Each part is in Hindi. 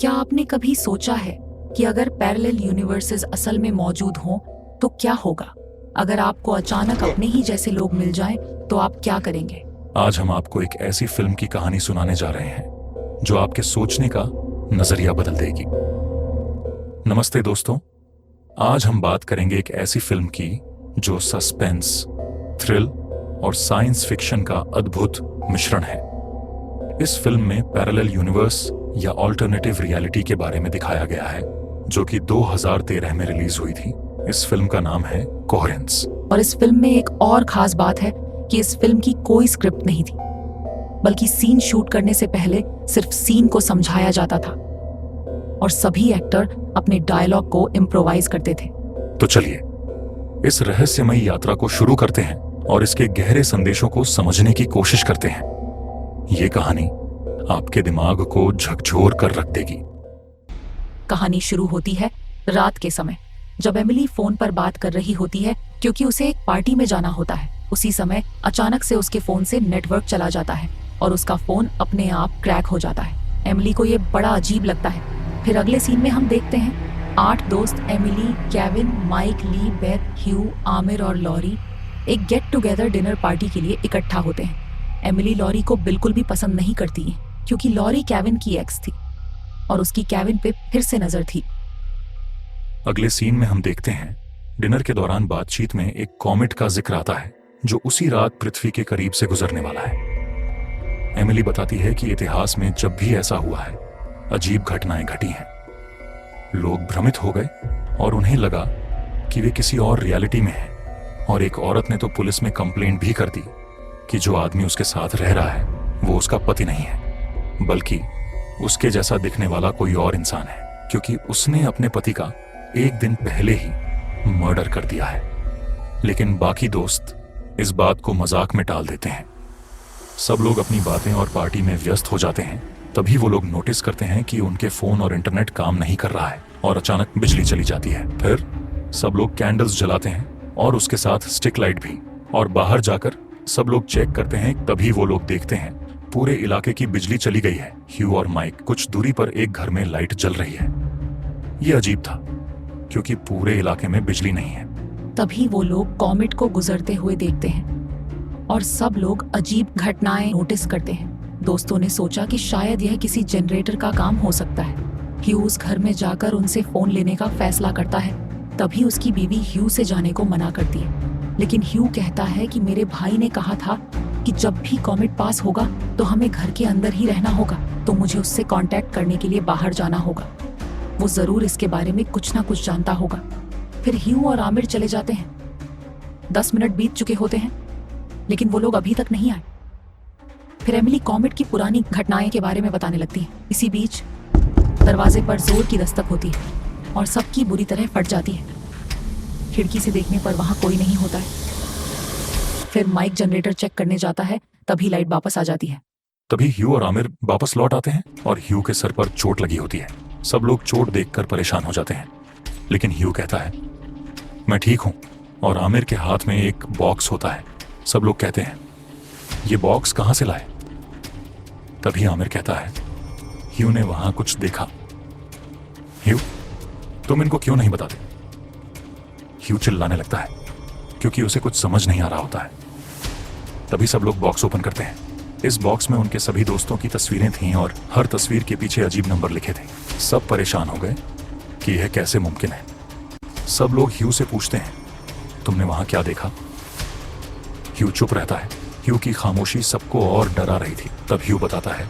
क्या आपने कभी सोचा है कि अगर पैरेलल यूनिवर्सेस असल में मौजूद हों तो क्या होगा? अगर आपको अचानक अपने ही जैसे लोग मिल जाएं तो आप क्या करेंगे? आज हम आपको एक ऐसी फिल्म की कहानी सुनाने जा रहे हैं जो आपके सोचने का नजरिया बदल देगी। नमस्ते दोस्तों, आज हम बात करेंगे एक ऐसी फिल्म की जो सस्पेंस, थ्रिल और साइंस फिक्शन का अद्भुत मिश्रण है। इस फिल्म में पैरेलल यूनिवर्स या ऑल्टरनेटिव रियलिटी के बारे में दिखाया गया है, जो कि 2013 में रिलीज हुई थी। इस फिल्म का नाम है कोहेरेंस। और इस फिल्म में एक और खास बात है कि इस फिल्म की कोई स्क्रिप्ट नहीं थी, बल्कि सीन शूट करने से पहले सिर्फ सीन को समझाया जाता था और सभी एक्टर अपने डायलॉग को इम्प्रोवाइज करते थे। तो चलिए इस रहस्यमयी यात्रा को शुरू करते हैं और इसके गहरे संदेशों को समझने की कोशिश करते हैं। ये कहानी आपके दिमाग को झकझोर कर रख देगी। कहानी शुरू होती है रात के समय, जब एमिली फोन पर बात कर रही होती है क्योंकि उसे एक पार्टी में जाना होता है। उसी समय अचानक से उसके फोन से नेटवर्क चला जाता है और उसका फोन अपने आप क्रैक हो जाता है। एमिली को ये बड़ा अजीब लगता है। फिर अगले सीन में हम देखते हैं 8 दोस्त एमिली, केविन, माइक, ली, बेथ, ह्यू, आमिर और लॉरी एक गेट टुगेदर डिनर पार्टी के लिए इकट्ठा होते हैं। एमिली लॉरी को बिल्कुल भी पसंद नहीं करती है क्योंकि लॉरी केविन की एक्स थी और उसकी केविन पे फिर से नजर थी। अगले सीन में हम देखते हैं डिनर के दौरान बातचीत में एक कॉमेट का जिक्र आता है जो उसी रात पृथ्वी के करीब से गुजरने वाला है। एमिली बताती है कि इतिहास में जब भी ऐसा हुआ है, अजीब घटनाएं घटी हैं। लोग भ्रमित हो गए और उन्हें लगा कि वे किसी और रियलिटी में हैं। और एक औरत ने तो पुलिस में कंप्लेंट भी कर दी कि जो आदमी उसके साथ रह रहा है वो उसका पति नहीं है, बल्कि उसके जैसा दिखने वाला कोई और इंसान है, क्योंकि उसने अपने पति का एक दिन पहले ही मर्डर कर दिया है। लेकिन बाकी दोस्त इस बात को मजाक में टाल देते हैं। सब लोग अपनी बातें और पार्टी में व्यस्त हो जाते हैं। तभी वो लोग नोटिस करते हैं कि उनके फोन और इंटरनेट काम नहीं कर रहा है और अचानक बिजली चली जाती है। फिर सब लोग कैंडल्स जलाते हैं और उसके साथ स्टिक लाइट भी, और बाहर जाकर सब लोग चेक करते हैं। तभी वो लोग देखते हैं पूरे इलाके की बिजली चली गई है। ह्यू और माइक कुछ दूरी पर एक घर में लाइट जल रही है। ये अजीब था क्योंकि पूरे इलाके में बिजली नहीं है। तभी वो लोग कॉमेट को गुजरते हुए देखते हैं और सब लोग अजीब घटनाएं नोटिस करते हैं। दोस्तों ने सोचा कि शायद यह किसी जनरेटर का काम हो सकता है। ह्यू उस घर में जाकर उनसे फोन लेने का फैसला करता है। तभी उसकी बीवी ह्यू से जाने को मना करती है, लेकिन ह्यू कहता है कि मेरे भाई ने कहा था कि जब भी कॉमेट पास होगा तो हमें घर के अंदर ही रहना होगा, तो मुझे उससे कांटेक्ट करने के लिए बाहर जाना होगा। वो जरूर इसके बारे में कुछ ना कुछ जानता होगा। फिर ह्यू और आमिर चले जाते हैं। 10 मिनट बीत चुके होते हैं, लेकिन वो लोग अभी तक नहीं आए। फिर एमिली कॉमेट की पुरानी घटनाएं के बारे में बताने लगती है। इसी बीच दरवाजे पर जोर की दस्तक होती है और सबकी बुरी तरह फट जाती है। खिड़की से देखने पर वहां कोई नहीं होता है। फिर माइक जनरेटर चेक करने जाता है, तभी लाइट वापस आ जाती है। तभी ह्यू और आमिर वापस लौट आते हैं और ह्यू के सर पर चोट लगी होती है। सब लोग चोट देखकर परेशान हो जाते हैं, लेकिन ह्यू कहता है मैं ठीक हूं, और आमिर के हाथ में एक बॉक्स होता है। सब लोग कहते हैं ये बॉक्स कहां से लाए? तभी आमिर कहता है ह्यू ने वहां कुछ देखा। ह्यू, तुम इनको क्यों नहीं बताते? ह्यू चिल्लाने लगता है क्योंकि उसे कुछ समझ नहीं आ रहा होता है। तभी सब लोग बॉक्स ओपन करते हैं। इस बॉक्स में उनके सभी दोस्तों की तस्वीरें थीं और हर तस्वीर के पीछे अजीब नंबर लिखे थे। सब परेशान हो गए कि यह कैसे मुमकिन है। सब लोग ह्यू से पूछते हैं तुमने वहां क्या देखा? ह्यू चुप रहता है। ह्यू की खामोशी सबको और डरा रही थी। तब ह्यू बताता है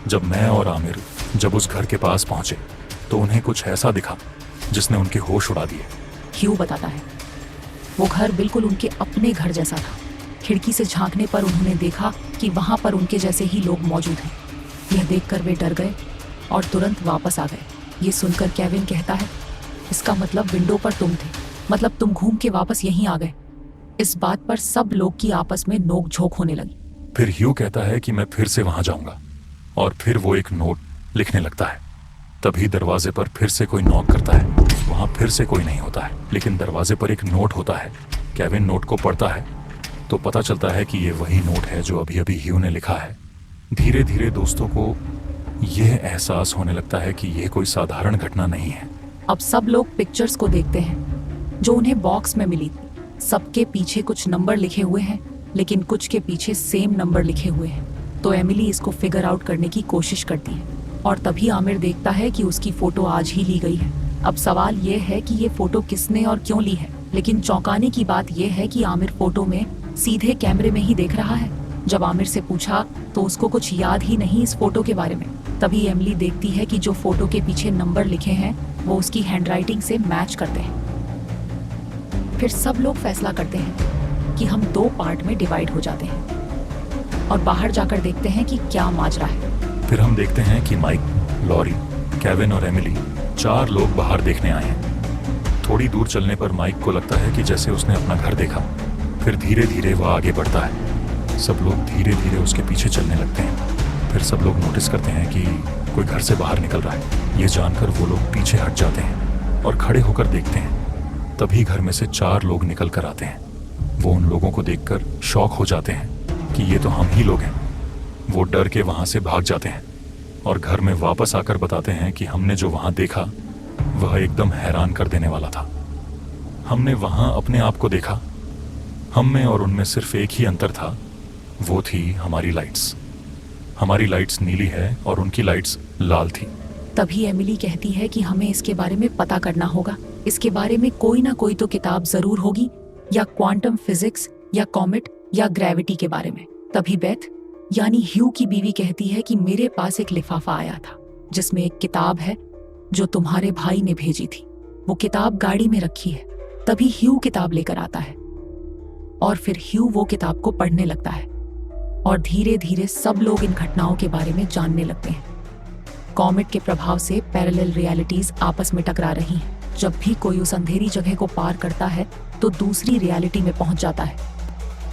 जब मैं और आमिर जब उस घर के पास पहुंचे तो उन्हें कुछ ऐसा दिखा जिसने उनके होश उड़ा दिए। ह्यू बताता है वो घर बिल्कुल उनके अपने घर जैसा था। खिड़की से झांकने पर उन्होंने देखा कि वहां पर उनके जैसे ही लोग मौजूद हैं। यह देखकर वे डर गए और तुरंत वापस आ गए। ये सुनकर केविन कहता है इसका मतलब विंडो पर तुम थे, मतलब तुम घूम के वापस यहीं आ गए। इस बात पर सब लोग की आपस में नोक-झोंक होने लगी। फिर ह्यू कहता है कि मैं फिर से वहां जाऊंगा, और फिर वो एक नोट लिखने लगता है। तभी दरवाजे पर फिर से कोई नॉक करता है। वहां फिर से कोई नहीं होता है, लेकिन दरवाजे पर एक नोट होता है। केविन नोट को पढ़ता है तो पता चलता है कि ये वही नोट है जो अभी अभी ह्यू ने लिखा है। धीरे धीरे दोस्तों को यह एहसास होने लगता है कि यह कोई साधारण घटना नहीं है। अब सब लोग पिक्चर्स को देखते हैं जो उन्हें बॉक्स में मिली थी। सबके पीछे कुछ नंबर लिखे हुए हैं, लेकिन कुछ के पीछे सेम नंबर लिखे हुए हैं। तो एमिली इसको फिगर आउट करने की कोशिश करती है और तभी आमिर देखता है कि उसकी फोटो आज ही ली गई है। अब सवाल ये है कि ये फोटो किसने और क्यों ली है, लेकिन चौंकाने की बात यह है कि आमिर फोटो में सीधे कैमरे में ही देख रहा है। जब आमिर से पूछा तो उसको कुछ याद ही नहीं इस फोटो के बारे में। तभी एमिली देखती है कि जो फोटो के पीछे नंबर लिखे हैं वो उसकी हैंडराइटिंग से मैच करते हैं। फिर सब लोग फैसला करते हैं कि हम 2 पार्ट में डिवाइड हो जाते हैं और बाहर जाकर देखते हैं कि क्या माजरा है। फिर हम देखते हैं कि माइक, लॉरी, केविन और एमिली 4 लोग बाहर देखने आए हैं। थोड़ी दूर चलने पर माइक को लगता है कि जैसे उसने अपना घर देखा। फिर धीरे धीरे वह आगे बढ़ता है। सब लोग धीरे धीरे उसके पीछे चलने लगते हैं। फिर सब लोग नोटिस करते हैं कि कोई घर से बाहर निकल रहा है। ये जानकर वो लोग पीछे हट जाते हैं और खड़े होकर देखते हैं। तभी घर में से 4 लोग निकल कर आते हैं। वो उन लोगों को देखकर शॉक हो जाते हैं कि ये तो हम ही लोग हैं। वो डर के वहां से भाग जाते हैं और घर में वापस आकर बताते हैं कि हमने जो वहां देखा वह एकदम हैरान कर देने वाला था। हमने वहां अपने आप को देखा। हम में और उनमें सिर्फ एक ही अंतर था, वो थी हमारी लाइट्स। हमारी लाइट्स नीली है और उनकी लाइट्स लाल थी। तभी एमिली कहती है कि हमें इसके बारे में पता करना होगा। इसके बारे में कोई ना कोई तो किताब जरूर होगी, या क्वांटम फिजिक्स या कॉमेट या ग्रेविटी के बारे में। तभी बेथ यानी ह्यू की बीवी कहती है कि मेरे पास एक लिफाफा आया था जिसमें एक किताब है जो तुम्हारे भाई ने भेजी थी। वो किताब गाड़ी में रखी है। तभी ह्यू किताब लेकर आता है और फिर ह्यू वो किताब को पढ़ने लगता है और धीरे धीरे सब लोग इन घटनाओं के बारे में जानने लगते हैं। कॉमेट के प्रभाव से पैरेलल रियलिटीज आपस में टकरा रही हैं। जब भी कोई उस अंधेरी जगह को पार करता है तो दूसरी रियलिटी में पहुंच जाता है।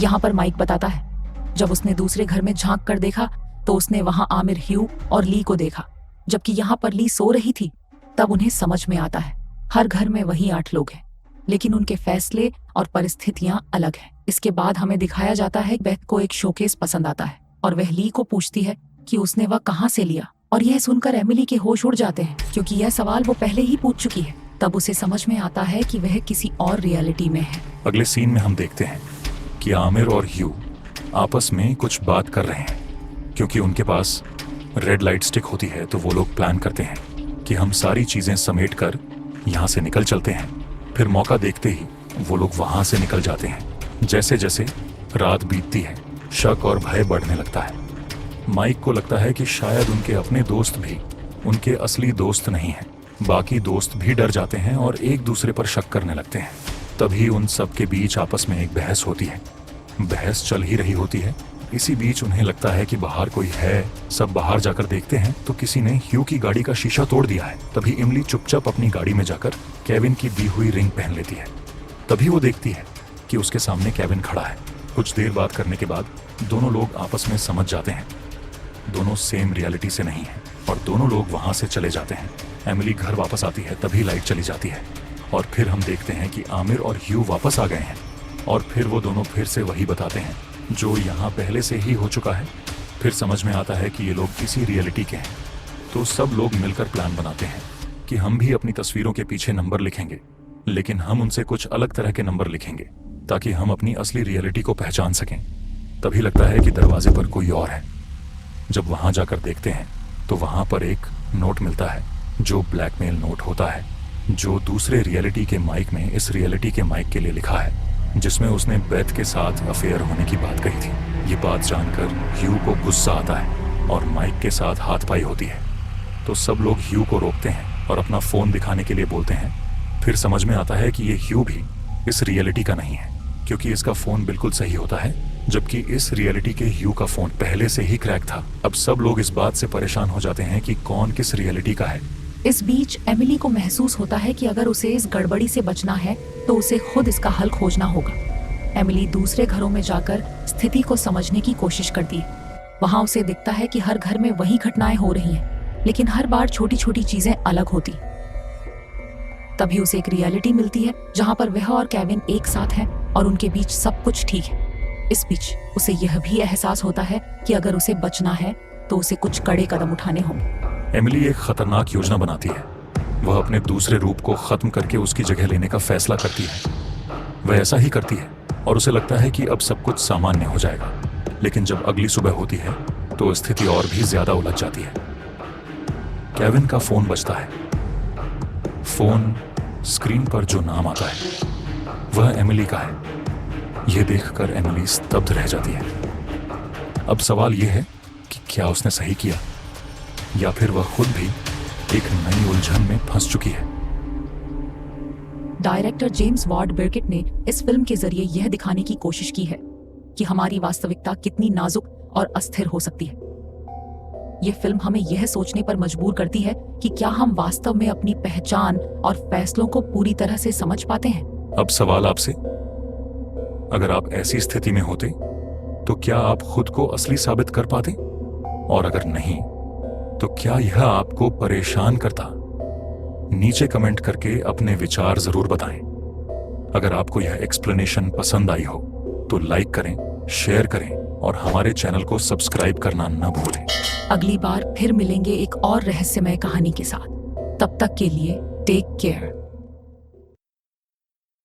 यहाँ पर माइक बताता है जब उसने दूसरे घर में झांक कर देखा तो उसने वहां आमिर, ह्यू और ली को देखा। जबकि यहाँ पर ली सो रही थी। तब उन्हें समझ में आता है हर घर में वही 8 लोग हैं, लेकिन उनके फैसले और परिस्थितियां अलग हैं। इसके बाद हमें दिखाया जाता है बेथ को एक शोकेस पसंद आता है और वह ली को पूछती है कि उसने वह कहाँ से लिया। और यह सुनकर एमिली के होश उड़ जाते हैं क्योंकि यह सवाल वो पहले ही पूछ चुकी है। तब उसे समझ में आता है कि वह किसी और रियलिटी में है। अगले सीन में हम देखते हैं कि आमिर और ह्यू आपस में कुछ बात कर रहे हैं। क्योंकि उनके पास रेड लाइट स्टिक होती है तो वो लोग प्लान करते हैं कि हम सारी चीजें समेट कर यहाँ से निकल चलते हैं। फिर मौका देखते ही वो लोग वहां से निकल जाते हैं। जैसे जैसे रात बीतती है शक और भय बढ़ने लगता है। माइक को लगता है कि शायद उनके अपने दोस्त भी उनके असली दोस्त नहीं हैं। बाकी दोस्त भी डर जाते हैं और एक दूसरे पर शक करने लगते हैं। तभी उन सब के बीच आपस में एक बहस होती है। बहस चल ही रही होती है। इसी बीच उन्हें लगता है कि बाहर कोई है। सब बाहर जाकर देखते हैं तो किसी ने ह्यू की गाड़ी का शीशा तोड़ दिया है। तभी इमली चुपचाप अपनी गाड़ी में जाकर केविन की दी हुई रिंग पहन लेती है। तभी वो देखती है कि उसके सामने केविन खड़ा है। कुछ देर बात करने के बाद दोनों लोग आपस में समझ जाते हैं दोनों सेम रियलिटी से नहीं हैं और दोनों लोग वहां से चले जाते हैं। एमिली घर वापस आती है तभी लाइट चली जाती है और फिर हम देखते हैं कि आमिर और ह्यू वापस आ गए हैं और फिर वो दोनों फिर से वही बताते हैं जो यहाँ पहले से ही हो चुका है। फिर समझ में आता है कि ये लोग इसी रियलिटी के हैं। तो सब लोग मिलकर प्लान बनाते हैं कि हम भी अपनी तस्वीरों के पीछे नंबर लिखेंगे, लेकिन हम उनसे कुछ अलग तरह के नंबर लिखेंगे ताकि हम अपनी असली रियलिटी को पहचान सकें। तभी लगता है कि दरवाजे पर कोई और है। जब वहां जाकर देखते हैं तो वहां पर एक नोट मिलता है जो ब्लैकमेल नोट होता है, जो दूसरे रियलिटी के माइक में इस रियलिटी के माइक के लिए लिखा है, जिसमें उसने बेथ के साथ अफेयर होने की बात कही थी। ये बात जानकर ह्यू को गुस्सा आता है और माइक के साथ हाथापाई होती है। तो सब लोग ह्यू को रोकते हैं और अपना फोन दिखाने के लिए बोलते हैं। फिर समझ में आता है कि ये ह्यू भी इस रियलिटी का नहीं है क्योंकि इसका फोन बिल्कुल सही होता है, जबकि इस रियलिटी के ह्यू का फोन पहले से ही क्रैक था। अब सब लोग इस बात से परेशान हो जाते हैं कि कौन किस रियलिटी का है। इस बीच एमिली को महसूस होता है कि अगर उसे इस गड़बड़ी से बचना है तो उसे खुद इसका हल खोजना होगा। एमिली दूसरे घरों में जाकर स्थिति को समझने की कोशिश करती है। वहां उसे दिखता है कि हर घर में वही घटनाएं हो रही हैं, लेकिन हर बार छोटी छोटी चीजें अलग होती। तभी उसे एक रियलिटी मिलती है जहां पर वह और केविन एक साथ हैं और उनके बीच सब कुछ ठीक है। इस बीच उसे यह भी एहसास होता है कि अगर उसे बचना है तो उसे कुछ कड़े कदम उठाने होंगे। एमिली एक खतरनाक योजना बनाती है। वह अपने दूसरे रूप को खत्म करके उसकी जगह लेने का फैसला करती है। वह ऐसा ही करती है और उसे लगता है कि अब सब कुछ सामान्य हो जाएगा। लेकिन जब अगली सुबह होती है तो स्थिति और भी ज्यादा उलझ जाती है। केविन का फोन बजता है। फोन स्क्रीन पर जो नाम आता है वह एमिली का है। यह देखकर एमिली स्तब्ध रह जाती है। अब सवाल यह है कि क्या उसने सही किया या फिर वह खुद भी एक नई उलझन में फंस चुकी है। डायरेक्टर जेम्स वार्ड बिर्किट ने इस फिल्म के जरिए यह दिखाने की कोशिश की है कि हमारी वास्तविकता कितनी नाजुक और अस्थिर हो सकती है। यह फिल्म हमें यह सोचने पर मजबूर करती है कि क्या हम वास्तव में अपनी पहचान और फैसलों को पूरी तरह से समझ पाते हैं। अब सवाल आपसे, अगर आप ऐसी स्थिति में होते तो क्या आप खुद को असली साबित कर पाते? और अगर नहीं तो क्या यह आपको परेशान करता? नीचे कमेंट करके अपने विचार जरूर बताएं। अगर आपको यह एक्सप्लेनेशन पसंद आई हो तो लाइक करें, शेयर करें और हमारे चैनल को सब्सक्राइब करना न भूलें। अगली बार फिर मिलेंगे एक और रहस्यमय कहानी के साथ। तब तक के लिए टेक केयर।